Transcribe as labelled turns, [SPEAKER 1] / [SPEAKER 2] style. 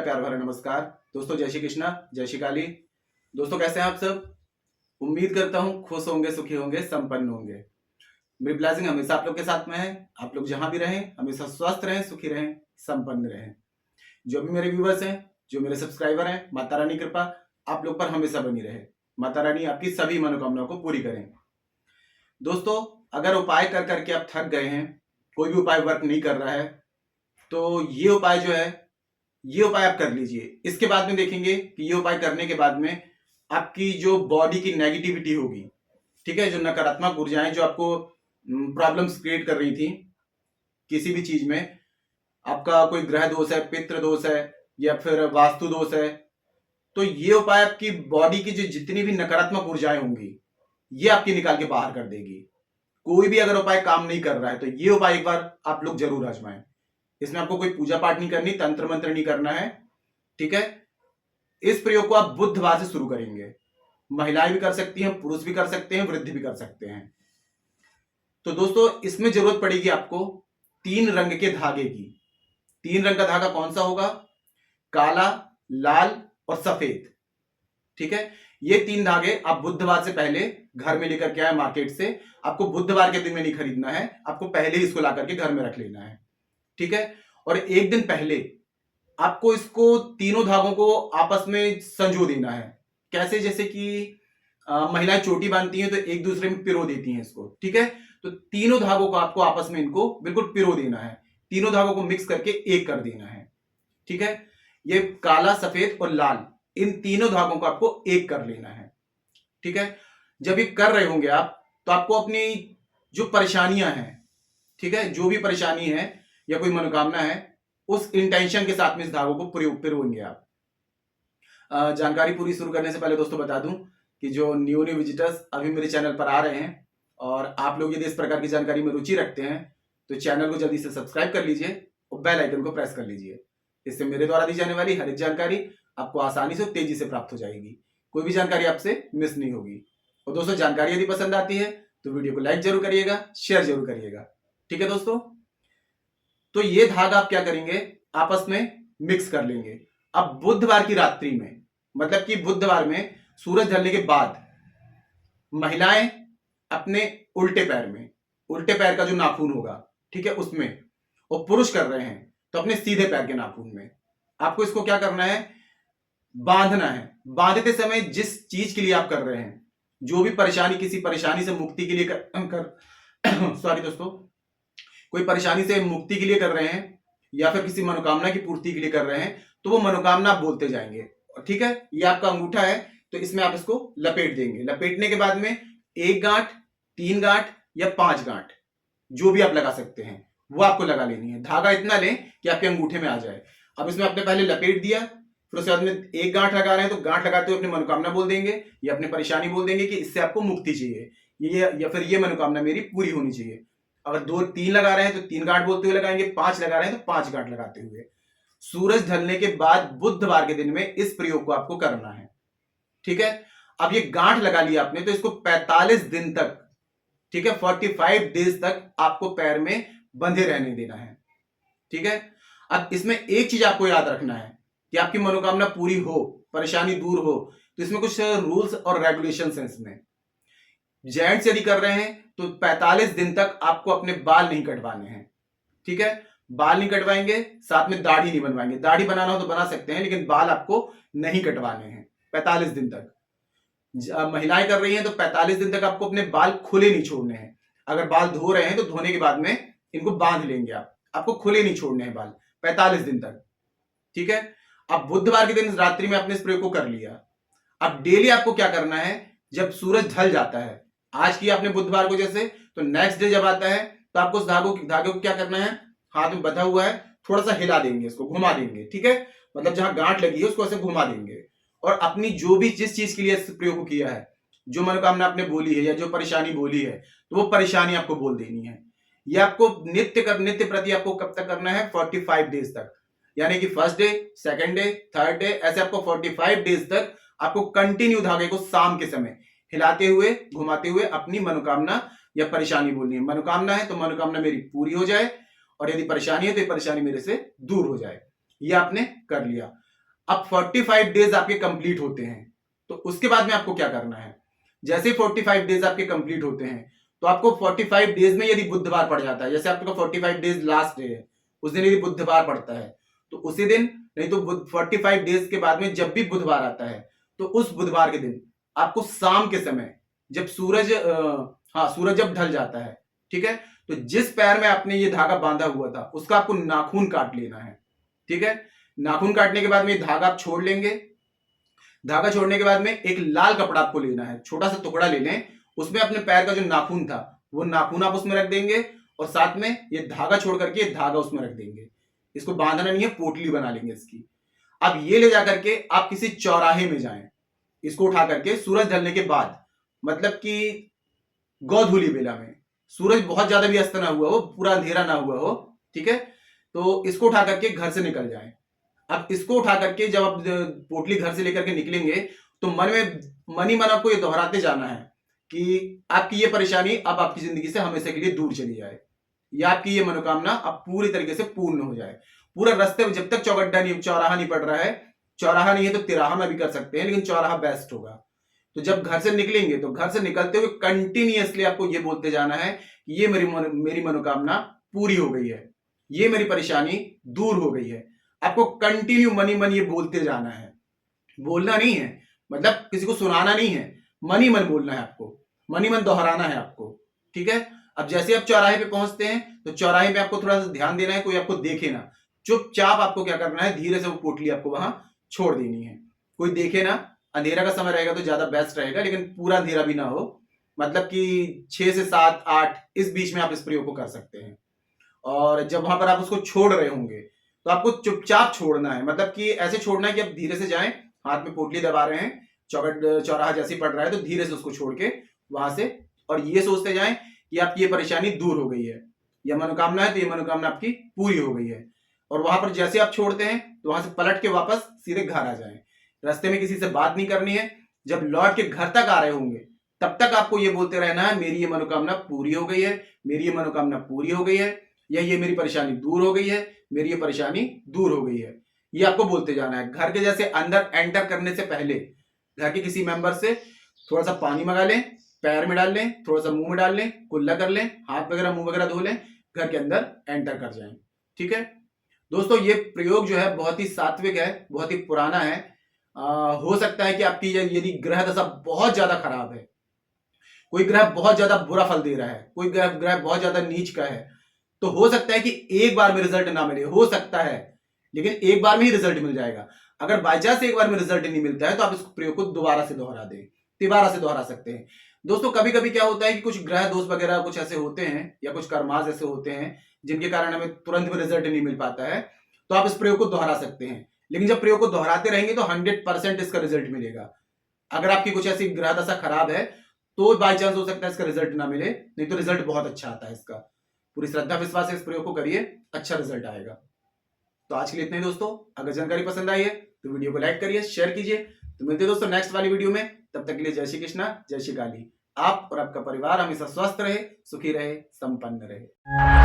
[SPEAKER 1] प्यार भरा नमस्कार। दोस्तों जय श्री कृष्णा, जय श्री काली। दोस्तों कैसे हैं आप सब? उम्मीद करता हूं खुश होंगे, सुखी होंगे, संपन्न होंगे। मेरी ब्लेसिंग हमेशा आप लोग के साथ में है। आप लोग जहां भी रहें हमेशा स्वस्थ रहें, सुखी रहें, संपन्न रहें। जो भी मेरे व्यूवर्स हैं, जो मेरे सब्सक्राइबर हैं, माता रानी कृपा आप लोग पर हमेशा बनी रहे। माता रानी आपकी सभी मनोकामनाओं को पूरी करें। दोस्तों अगर उपाय कर करके आप थक गए हैं, कोई भी उपाय वर्क नहीं कर रहा है, तो ये उपाय जो है ये उपाय आप कर लीजिए। इसके बाद में देखेंगे कि ये उपाय करने के बाद में आपकी जो बॉडी की नेगेटिविटी होगी, ठीक है, जो नकारात्मक ऊर्जाएं जो आपको प्रॉब्लम्स क्रिएट कर रही थी किसी भी चीज में, आपका कोई ग्रह दोष है, पितृ दोष है या फिर वास्तु दोष है, तो ये उपाय आपकी बॉडी की जो जितनी भी नकारात्मक ऊर्जाएं होंगी ये आपकी निकाल के बाहर कर देगी। कोई भी अगर उपाय काम नहीं कर रहा है तो ये उपाय एक बार आप लोग जरूर आजमाएं। इसमें आपको कोई पूजा पाठ नहीं करनी, तंत्र मंत्र नहीं करना है, ठीक है। इस प्रयोग को आप बुधवार से शुरू करेंगे। महिलाएं भी कर सकती हैं, पुरुष भी कर सकते हैं, वृद्ध भी कर सकते हैं। तो दोस्तों इसमें जरूरत पड़ेगी आपको 3 रंग के धागे की। 3 रंग का धागा कौन सा होगा? काला, लाल और सफेद, ठीक है। ये 3 धागे आप बुधवार से पहले घर में लेकर के आए मार्केट से। आपको बुधवार के दिन में नहीं खरीदना है, आपको पहले ही इसको ला करके घर में रख लेना है, ठीक है। और एक दिन पहले आपको इसको तीनों धागों को आपस में संजो देना है। कैसे? जैसे कि महिलाएं चोटी बांधती हैं तो एक दूसरे में पिरो देती हैं इसको, ठीक है। तो तीनों धागों को आपको आपस में इनको बिल्कुल पिरो देना है। तीनों धागों को मिक्स करके एक कर देना है, ठीक है। ये काला, सफेद और लाल, इन तीनों धागों को आपको एक कर लेना है, ठीक है। जब ये कर रहे होंगे आप, तो आपको अपनी जो परेशानियां हैं, ठीक है, जो भी परेशानी है या कोई मनोकामना है, उस इंटेंशन के साथ में इस धागों को पिरोएंगे आप। जानकारी पूरी शुरू करने से पहले दोस्तों बता दूं कि जो न्यू विजिटर्स अभी मेरे चैनल पर आ रहे हैं और आप लोग यदि इस प्रकार की जानकारी में रुचि रखते हैं तो चैनल को जल्दी से सब्सक्राइब कर लीजिए और बेल आइकन को प्रेस कर लीजिए। इससे मेरे द्वारा दी जाने वाली हर एक जानकारी आपको आसानी से तेजी से प्राप्त हो जाएगी। कोई भी जानकारी आपसे मिस नहीं होगी। और दोस्तों जानकारी यदि पसंद आती है तो वीडियो को लाइक जरूर करिएगा, शेयर जरूर करिएगा, ठीक है दोस्तों। तो ये धागा आप क्या करेंगे, आपस में मिक्स कर लेंगे। अब बुधवार की रात्रि में, मतलब कि बुधवार में सूरज ढलने के बाद महिलाएं अपने उल्टे पैर में, उल्टे पैर का जो नाखून होगा, ठीक है, उसमें, और पुरुष कर रहे हैं तो अपने सीधे पैर के नाखून में आपको इसको क्या करना है, बांधना है। बांधते समय जिस चीज के लिए आप कर रहे हैं, जो भी परेशानी, किसी परेशानी से मुक्ति के लिए सॉरी दोस्तों, कोई परेशानी से मुक्ति के लिए कर रहे हैं या फिर किसी मनोकामना की पूर्ति के लिए कर रहे हैं, तो वो मनोकामना आप बोलते जाएंगे, ठीक है। ये आपका अंगूठा है तो इसमें आप इसको लपेट देंगे। लपेटने के बाद में 1 गांठ, 3 गांठ या 5 गांठ, जो भी आप लगा सकते हैं वो आपको लगा लेनी है। धागा इतना लें कि आपके अंगूठे में आ जाए। अब इसमें आपने पहले लपेट दिया, फिर उसके बाद में 1 गांठ लगा रहे हैं तो गांठ लगाते हुए अपनी मनोकामना बोल देंगे या अपनी परेशानी बोल देंगे कि इससे आपको मुक्ति चाहिए, ये या फिर ये मनोकामना मेरी पूरी होनी चाहिए। अगर 2-3 लगा रहे हैं तो 3 गांठ बोलते हुए लगाएंगे, 5 लगा रहे हैं तो 5 गांठ लगाते हुए। सूरज ढलने के बाद बुधवार के दिन में इस प्रयोग को आपको करना है, ठीक है। अब ये गांठ लगा लिया आपने तो इसको 45 दिन तक, ठीक है, 45 डेज तक आपको पैर में बंधे रहने देना है, ठीक है। अब इसमें एक चीज आपको याद रखना है कि आपकी मनोकामना पूरी हो, परेशानी दूर हो, तो इसमें कुछ रूल्स और रेगुलेशंस हैं। इसमें जेंट्स यदि कर रहे हैं तो 45 दिन तक आपको अपने बाल नहीं कटवाने हैं, ठीक है। बाल नहीं कटवाएंगे, साथ में दाढ़ी नहीं बनवाएंगे। दाढ़ी बनाना हो तो बना सकते हैं, लेकिन बाल आपको नहीं कटवाने हैं 45 दिन तक। महिलाएं कर रही हैं तो 45 दिन तक आपको अपने बाल खुले नहीं छोड़ने हैं। अगर बाल धो रहे हैं तो धोने के बाद में इनको बांध लेंगे आप, आपको खुले नहीं छोड़ने हैं बाल 45 दिन तक, ठीक है। अब बुधवार के दिन रात्रि में आपने इस प्रयोग को कर लिया। अब डेली आपको क्या करना है, जब सूरज ढल जाता है, आज की आपने बुधवार को जैसे, तो नेक्स्ट डे जब आता है तो आपको उस धागे को क्या करना है, हाथ में बंधा हुआ है, थोड़ा सा हिला देंगे, इसको घुमा देंगे, ठीक है। मतलब जहां गांठ लगी है उसको ऐसे घुमा देंगे और अपनी जो भी जिस चीज के लिए इस प्रयोग किया है, जो मनोकामना आपने बोली है या जो परेशानी बोली है, तो वो परेशानी आपको बोल देनी है। ये आपको नित्य प्रति आपको कब तक करना है, 45 डेज तक। यानी कि first day, second day, third day, ऐसे आपको 45 डेज तक आपको कंटिन्यू धागे को शाम के समय हिलाते हुए, घुमाते हुए अपनी मनोकामना या परेशानी बोलनी है। मनोकामना है तो मनोकामना मेरी पूरी हो जाए, और यदि परेशानी है तो ये परेशानी मेरे से दूर हो जाए। ये आपने कर लिया। अब 45 डेज आपके कंप्लीट होते हैं, तो उसके बाद में आपको क्या करना है, जैसे 45 डेज आपके कंप्लीट होते हैं तो आपको 45 डेज में यदि बुधवार पड़ जाता है, जैसे आपका 45 डेज लास्ट डे है, उस दिन यदि बुधवार पड़ता है तो उसी दिन, नहीं तो 45 डेज के बाद में जब भी बुधवार आता है तो उस बुधवार के दिन आपको शाम के समय जब सूरज सूरज जब ढल जाता है, ठीक है, तो जिस पैर में आपने ये धागा बांधा हुआ था उसका आपको नाखून काट लेना है। ठीक है, नाखून काटने के बाद में धागा आप छोड़ लेंगे। धागा छोड़ने के बाद में एक लाल कपड़ा आपको लेना है, छोटा सा टुकड़ा ले लें, उसमें अपने पैर का जो नाखून था वो नाखून आप उसमें रख देंगे और साथ में ये धागा छोड़ करके ये धागा उसमें रख देंगे। इसको बांधना नहीं है, पोटली बना लेंगे इसकी। अब ये ले जाकर के आप किसी चौराहे में जाएं, इसको उठा करके सूरज ढलने के बाद, मतलब कि गोधूली बेला में, सूरज बहुत ज्यादा भी अस्त ना हुआ हो, पूरा अंधेरा ना हुआ हो, ठीक है, तो इसको उठा करके घर से निकल जाएं। अब इसको उठा करके जब आप पोटली घर से लेकर के निकलेंगे तो मन ही मन आपको ये दोहराते जाना है कि आपकी ये परेशानी अब आपकी जिंदगी से हमेशा के लिए दूर चली जाए, या आपकी ये मनोकामना अब पूरी तरीके से पूर्ण हो जाए। पूरा रास्ते में जब तक चौराहा नहीं पड़ रहा है, चौराहा नहीं है तो तिराहा में भी कर सकते हैं, लेकिन चौराहा बेस्ट होगा। तो जब घर से निकलेंगे तो घर से निकलते हुए कंटिन्यूअसली आपको ये बोलते जाना है कि ये मेरी मनोकामना पूरी हो गई है, ये मेरी परेशानी दूर हो गई है। आपको कंटिन्यू मनी मन ये बोलते जाना है, बोलना नहीं है, मतलब किसी को सुनाना नहीं है, मन ही मन बोलना है आपको, मन ही मन दोहराना है आपको। ठीक है, अब जैसे आप चौराहे पे पहुंचते हैं तो चौराहे पे आपको थोड़ा सा ध्यान देना है, कोई आपको देखे ना, चुपचाप आपको क्या करना है, धीरे से वो पोटली आपको वहां छोड़ देनी है, कोई देखे ना। अंधेरा का समय रहेगा तो ज्यादा बेस्ट रहेगा, लेकिन पूरा अंधेरा भी ना हो, मतलब कि 6 से 7 8 इस बीच में आप इस प्रयोग को कर सकते हैं। और जब वहां पर आप उसको छोड़ रहे होंगे तो आपको चुपचाप छोड़ना है, मतलब कि ऐसे छोड़ना है कि आप धीरे से जाएं, हाथ में पोटली दबा रहे हैं, चौराहा जैसे ही पड़ रहा है तो धीरे से उसको छोड़ के वहां से, और ये सोचते जाएं कि आपकी ये परेशानी दूर हो गई है, यह मनोकामना है तो ये मनोकामना आपकी पूरी हो गई है। और वहां पर जैसे आप छोड़ते हैं तो वहां से पलट के वापस सीधे घर आ जाएं। रास्ते में किसी से बात नहीं करनी है, जब लौट के घर तक आ रहे होंगे तब तक आपको ये बोलते रहना है, मेरी ये मनोकामना पूरी हो गई है, मेरी ये मनोकामना पूरी हो गई है, या ये मेरी परेशानी दूर हो गई है, मेरी ये परेशानी दूर हो गई है। ये आपको बोलते जाना है। घर के जैसे अंदर एंटर करने से पहले घर के किसी मेंबर से थोड़ा सा पानी मंगा लें, पैर में डाल लें, थोड़ा सा मुंह में डाल लें, कुल्ला कर लें, हाथ वगैरह मुंह वगैरह धो लें, घर के अंदर एंटर कर जाएं। ठीक है दोस्तों, ये प्रयोग जो है बहुत ही सात्विक है, बहुत ही पुराना है। हो सकता है कि आपकी यदि ग्रह दशा बहुत ज्यादा खराब है, कोई ग्रह बहुत ज्यादा बुरा फल दे रहा है, कोई ग्रह बहुत ज्यादा नीच का है, तो हो सकता है कि एक बार में रिजल्ट ना मिले, हो सकता है, लेकिन एक बार में ही रिजल्ट मिल जाएगा। अगर बाई चांस एक बार में रिजल्ट नहीं मिलता है तो आप इस प्रयोग को दोबारा से दोहरा दें, तिबारा से दोहरा सकते हैं। दोस्तों कभी कभी क्या होता है कि कुछ ग्रह दोष वगैरह कुछ ऐसे होते हैं, या कुछ कर्माज ऐसे होते हैं जिनके कारण हमें तुरंत में रिजल्ट नहीं मिल पाता है, तो आप इस प्रयोग को दोहरा सकते हैं। लेकिन जब प्रयोग को दोहराते रहेंगे तो 100% इसका रिजल्ट मिलेगा। अगर आपकी कुछ ऐसी ग्रह दशा खराब है तो बाई चांस हो सकता है इसका रिजल्ट ना मिले, नहीं तो रिजल्ट बहुत अच्छा आता है इसका। पूरी श्रद्धा विश्वास से इस प्रयोग को करिए, अच्छा रिजल्ट आएगा। तो आज के लिए इतना ही दोस्तों। अगर जानकारी पसंद आई है तो वीडियो को लाइक करिए, शेयर कीजिए। तो मिलते हैं दोस्तों नेक्स्ट वाली वीडियो में, तब तक के लिए जय श्री कृष्णा, जय श्री काली। आप और आपका परिवार हमेशा स्वस्थ रहे, सुखी रहे, संपन्न रहे।